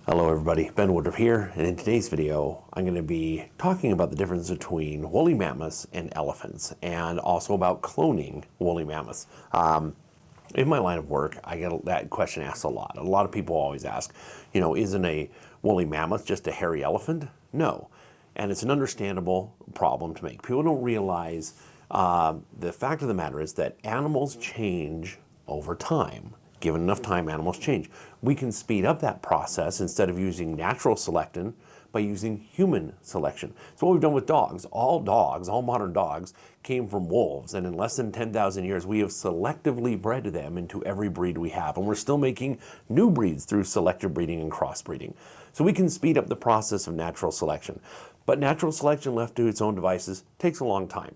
Hello everybody, Ben Woodruff here, and in today's video I'm going to be talking about the difference between woolly mammoths and elephants, and also about cloning woolly mammoths. In my line of work, I get that question asked a lot. A lot of people always ask, isn't a woolly mammoth just a hairy elephant? No, and it's an understandable problem to make. People don't realize the fact of the matter is that animals change over time. Given enough time, animals change. We can speed up that process instead of using natural selection by using human selection. So what we've done with dogs, all modern dogs came from wolves, and in less than 10,000 years we have selectively bred them into every breed we have, and we're still making new breeds through selective breeding and crossbreeding. So we can speed up the process of natural selection. But natural selection left to its own devices takes a long time.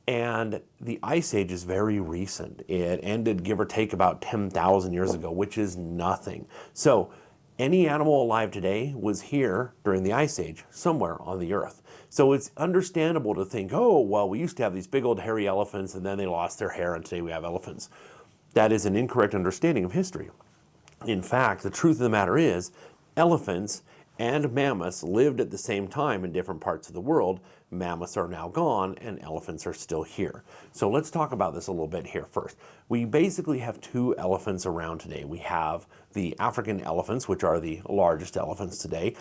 And the Ice Age is very recent. It ended, give or take, about 10,000 years ago, which is nothing. So any animal alive today was here during the Ice Age, somewhere on the Earth. So it's understandable to think, oh, well, we used to have these big old hairy elephants, and then they lost their hair, and today we have elephants. That is an incorrect understanding of history. In fact, the truth of the matter is, elephants and mammoths lived at the same time in different parts of the world. Mammoths are now gone and elephants are still here. So let's talk about this a little bit here first. We basically have two elephants around today. We have the African elephants, which are the largest elephants today,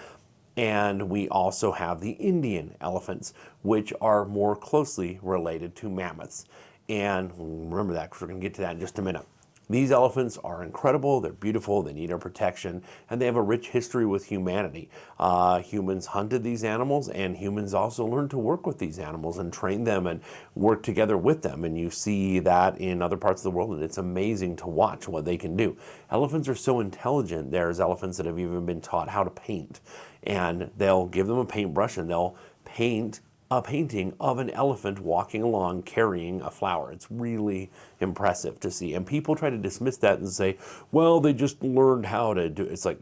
and we also have the Indian elephants, which are more closely related to mammoths. And remember that, because we're going to get to that in just a minute. These elephants are incredible, they're beautiful, they need our protection, and they have a rich history with humanity. Humans hunted these animals, and humans also learned to work with these animals and train them and work together with them. And you see that in other parts of the world, and it's amazing to watch what they can do. Elephants are so intelligent. There's elephants that have even been taught how to paint. And they'll give them a paintbrush and they'll paint a painting of an elephant walking along carrying a flower. It's really impressive to see. And people try to dismiss that and say, well, they just learned how to do it. It's like,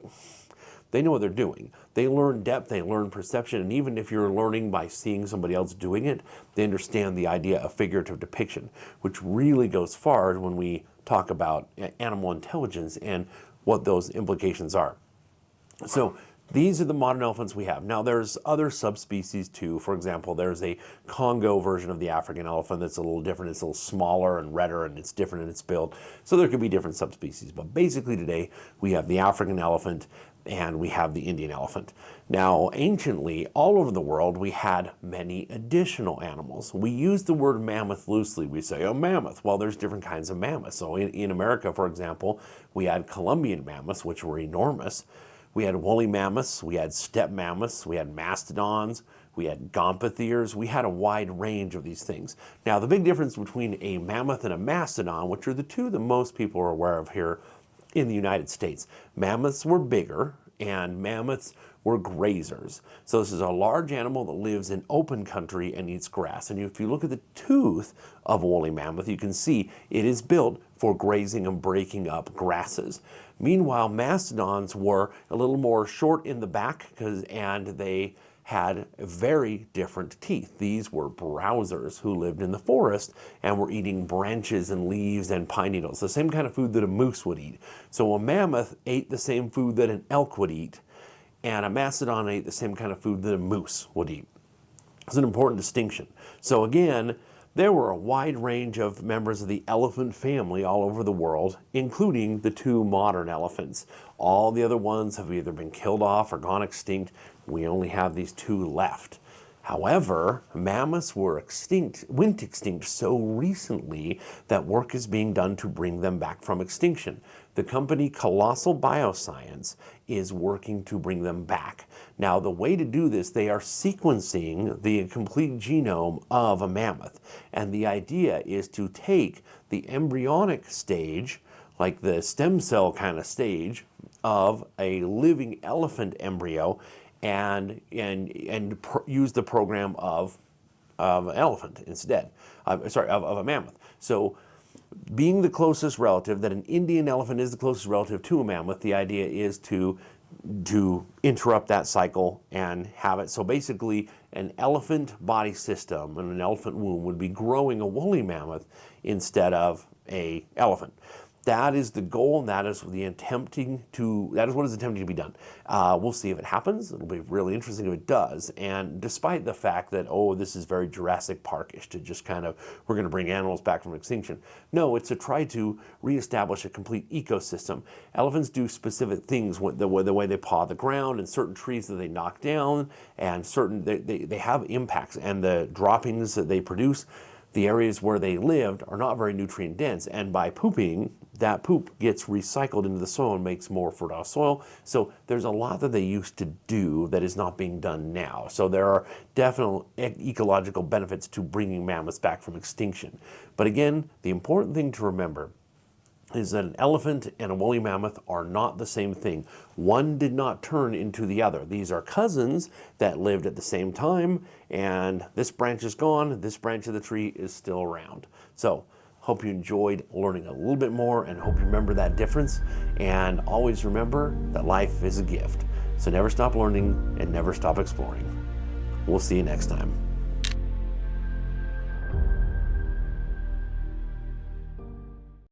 they know what they're doing. They learn depth, they learn perception, and even if you're learning by seeing somebody else doing it, they understand the idea of figurative depiction, which really goes far when we talk about animal intelligence and what those implications are. So these are the modern elephants we have. Now there's other subspecies too. For example, there's a Congo version of the African elephant that's a little different. It's a little smaller and redder, and it's different in its build. So there could be different subspecies. But basically today we have the African elephant and we have the Indian elephant. Now anciently, all over the world, we had many additional animals. We use the word mammoth loosely. We say, oh, mammoth. Well, there's different kinds of mammoths. So in America, for example, we had Columbian mammoths, which were enormous. We had woolly mammoths, we had steppe mammoths, we had mastodons, we had gomphotheres. We had a wide range of these things. Now, the big difference between a mammoth and a mastodon, which are the two that most people are aware of here in the United States, mammoths were bigger and mammoths were grazers. So this is a large animal that lives in open country and eats grass. And if you look at the tooth of a woolly mammoth, you can see it is built for grazing and breaking up grasses. Meanwhile, mastodons were a little more short in the back and they had very different teeth. These were browsers who lived in the forest and were eating branches and leaves and pine needles, the same kind of food that a moose would eat. So a mammoth ate the same food that an elk would eat, and a mastodon ate the same kind of food that a moose would eat. It's an important distinction. So again, there were a wide range of members of the elephant family all over the world, including the two modern elephants. All the other ones have either been killed off or gone extinct. We only have these two left. However, mammoths went extinct so recently that work is being done to bring them back from extinction. The company Colossal Bioscience is working to bring them back. Now, the way to do this, they are sequencing the complete genome of a mammoth. And the idea is to take the embryonic stage, like the stem cell kind of stage, of a living elephant embryo and use the program of an elephant instead, of a mammoth. So being the closest relative, that an Indian elephant is the closest relative to a mammoth, the idea is to interrupt that cycle and have it. So basically an elephant body system and an elephant womb would be growing a woolly mammoth instead of an elephant. that is the goal, and that is what is attempting to be done. We'll see if it happens. It'll be really interesting if it does. And despite the fact that, oh, this is very Jurassic Parkish to just kind of, we're going to bring animals back from extinction. No, it's to try to reestablish a complete ecosystem. Elephants do specific things, the way they paw the ground, and certain trees that they knock down, and they have impacts, and the droppings that they produce, the areas where they lived are not very nutrient dense, and by pooping, that poop gets recycled into the soil and makes more fertile soil. So there's a lot that they used to do that is not being done now. So there are definite ecological benefits to bringing mammoths back from extinction. But again, the important thing to remember is that an elephant and a woolly mammoth are not the same thing. One did not turn into the other. These are cousins that lived at the same time, and this branch is gone, this branch of the tree is still around. So, hope you enjoyed learning a little bit more, and hope you remember that difference. And always remember that life is a gift. So never stop learning and never stop exploring. We'll see you next time.